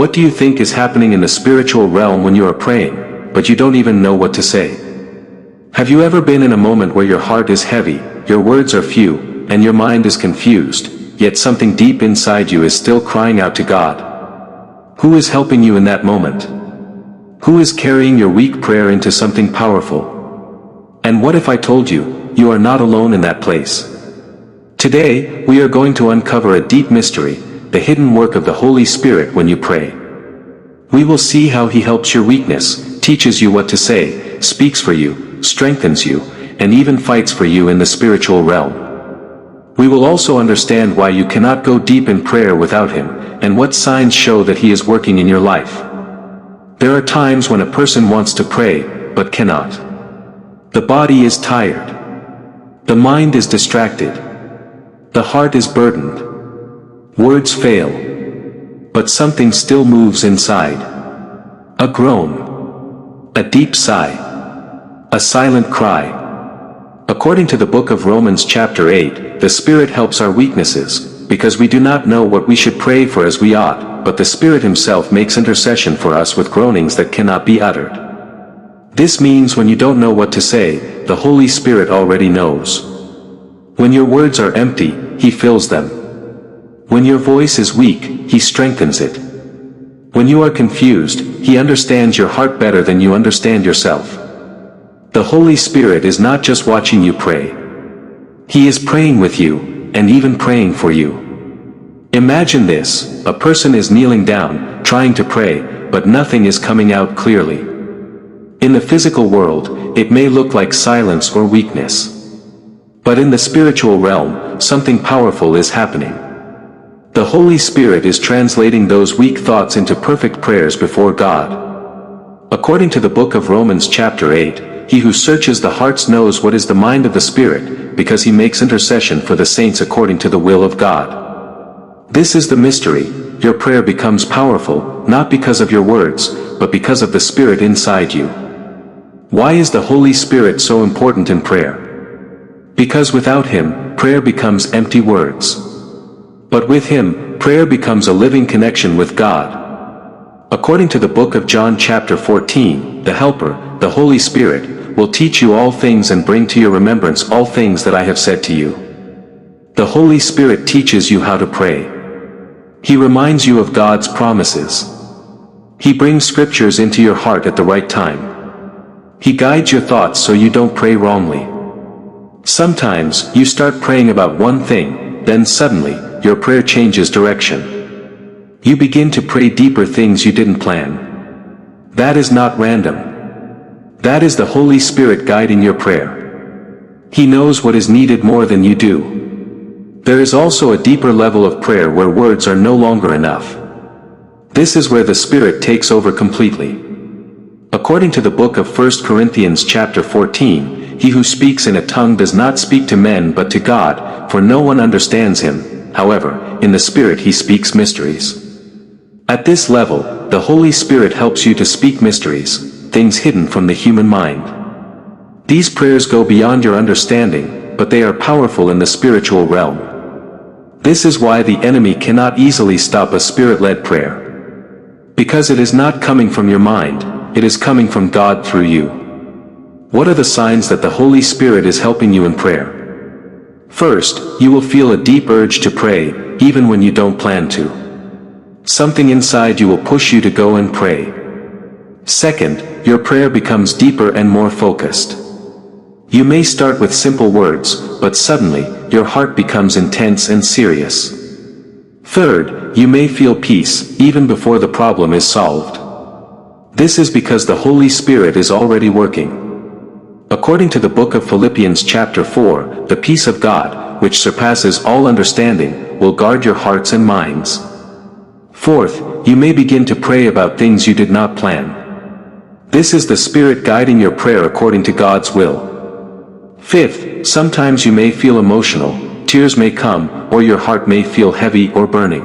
What do you think is happening in the spiritual realm when you are praying, but you don't even know what to say? Have you ever been in a moment where your heart is heavy, your words are few, and your mind is confused, yet something deep inside you is still crying out to God? Who is helping you in that moment? Who is carrying your weak prayer into something powerful? And what if I told you, you are not alone in that place? Today, we are going to uncover a deep mystery, the hidden work of the Holy Spirit when you pray. We will see how He helps your weakness, teaches you what to say, speaks for you, strengthens you, and even fights for you in the spiritual realm. We will also understand why you cannot go deep in prayer without Him, and what signs show that He is working in your life. There are times when a person wants to pray, but cannot. The body is tired. The mind is distracted. The heart is burdened. Words fail. But something still moves inside. A groan. A deep sigh. A silent cry. According to the book of Romans chapter 8, the Spirit helps our weaknesses, because we do not know what we should pray for as we ought, but the Spirit Himself makes intercession for us with groanings that cannot be uttered. This means when you don't know what to say, the Holy Spirit already knows. When your words are empty, He fills them. When your voice is weak, He strengthens it. When you are confused, He understands your heart better than you understand yourself. The Holy Spirit is not just watching you pray. He is praying with you, and even praying for you. Imagine this: a person is kneeling down, trying to pray, but nothing is coming out clearly. In the physical world, it may look like silence or weakness. But in the spiritual realm, something powerful is happening. The Holy Spirit is translating those weak thoughts into perfect prayers before God. According to the book of Romans chapter 8, He who searches the hearts knows what is the mind of the Spirit, because He makes intercession for the saints according to the will of God. This is the mystery: your prayer becomes powerful, not because of your words, but because of the Spirit inside you. Why is the Holy Spirit so important in prayer? Because without Him, prayer becomes empty words. But with Him, prayer becomes a living connection with God. According to the book of John chapter 14, the Helper, the Holy Spirit, will teach you all things and bring to your remembrance all things that I have said to you. The Holy Spirit teaches you how to pray. He reminds you of God's promises. He brings scriptures into your heart at the right time. He guides your thoughts so you don't pray wrongly. Sometimes, you start praying about one thing, then suddenly, your prayer changes direction. You begin to pray deeper things you didn't plan. That is not random. That is the Holy Spirit guiding your prayer. He knows what is needed more than you do. There is also a deeper level of prayer where words are no longer enough. This is where the Spirit takes over completely. According to the book of 1 Corinthians chapter 14, he who speaks in a tongue does not speak to men but to God, for no one understands him. However, in the Spirit he speaks mysteries. At this level, the Holy Spirit helps you to speak mysteries, things hidden from the human mind. These prayers go beyond your understanding, but they are powerful in the spiritual realm. This is why the enemy cannot easily stop a Spirit-led prayer. Because it is not coming from your mind, it is coming from God through you. What are the signs that the Holy Spirit is helping you in prayer? First, you will feel a deep urge to pray, even when you don't plan to. Something inside you will push you to go and pray. Second, your prayer becomes deeper and more focused. You may start with simple words, but suddenly, your heart becomes intense and serious. Third, you may feel peace, even before the problem is solved. This is because the Holy Spirit is already working. According to the book of Philippians chapter 4, the peace of God, which surpasses all understanding, will guard your hearts and minds. Fourth, you may begin to pray about things you did not plan. This is the Spirit guiding your prayer according to God's will. Fifth, sometimes you may feel emotional, tears may come, or your heart may feel heavy or burning.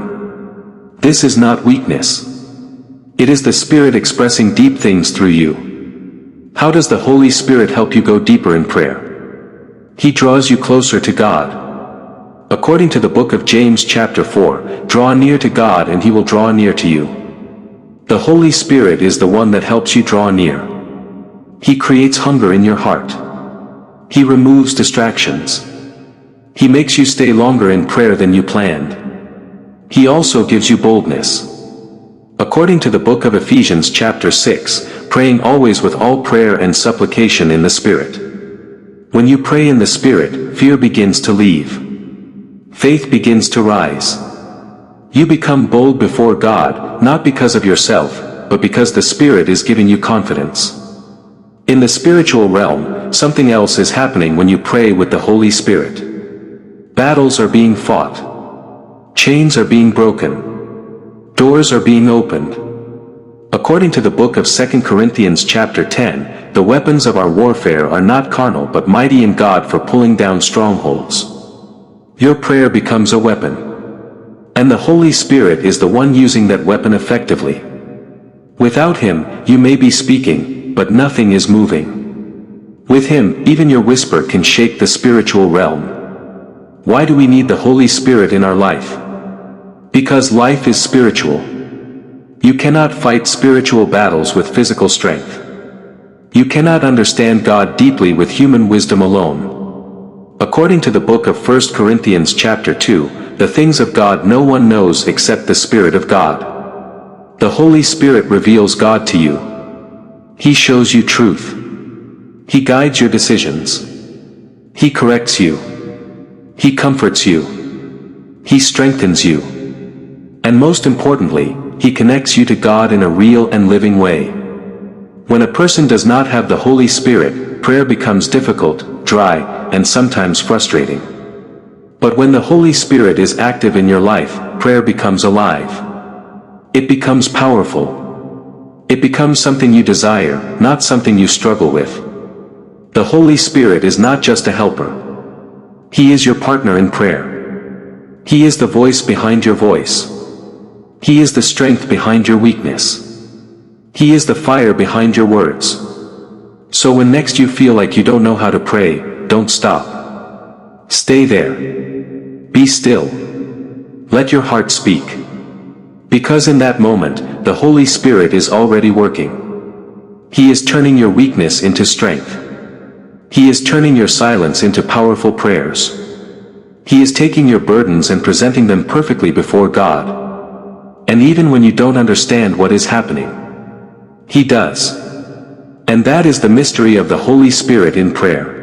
This is not weakness. It is the Spirit expressing deep things through you. How does the Holy Spirit help you go deeper in prayer? He draws you closer to God. According to the book of James chapter 4, draw near to God and He will draw near to you. The Holy Spirit is the one that helps you draw near. He creates hunger in your heart. He removes distractions. He makes you stay longer in prayer than you planned. He also gives you boldness. According to the book of Ephesians chapter 6, praying always with all prayer and supplication in the Spirit. When you pray in the Spirit, fear begins to leave. Faith begins to rise. You become bold before God, not because of yourself, but because the Spirit is giving you confidence. In the spiritual realm, something else is happening when you pray with the Holy Spirit. Battles are being fought. Chains are being broken. Doors are being opened. According to the book of 2 Corinthians chapter 10, the weapons of our warfare are not carnal but mighty in God for pulling down strongholds. Your prayer becomes a weapon. And the Holy Spirit is the one using that weapon effectively. Without Him, you may be speaking, but nothing is moving. With Him, even your whisper can shake the spiritual realm. Why do we need the Holy Spirit in our life? Because life is spiritual. You cannot fight spiritual battles with physical strength. You cannot understand God deeply with human wisdom alone. According to the book of 1 Corinthians chapter 2, the things of God no one knows except the Spirit of God. The Holy Spirit reveals God to you. He shows you truth. He guides your decisions. He corrects you. He comforts you. He strengthens you. And most importantly, He connects you to God in a real and living way. When a person does not have the Holy Spirit, prayer becomes difficult, dry, and sometimes frustrating. But when the Holy Spirit is active in your life, prayer becomes alive. It becomes powerful. It becomes something you desire, not something you struggle with. The Holy Spirit is not just a helper. He is your partner in prayer. He is the voice behind your voice. He is the strength behind your weakness. He is the fire behind your words. So when next you feel like you don't know how to pray, don't stop. Stay there. Be still. Let your heart speak. Because in that moment, the Holy Spirit is already working. He is turning your weakness into strength. He is turning your silence into powerful prayers. He is taking your burdens and presenting them perfectly before God. And even when you don't understand what is happening, He does. And that is the mystery of the Holy Spirit in prayer.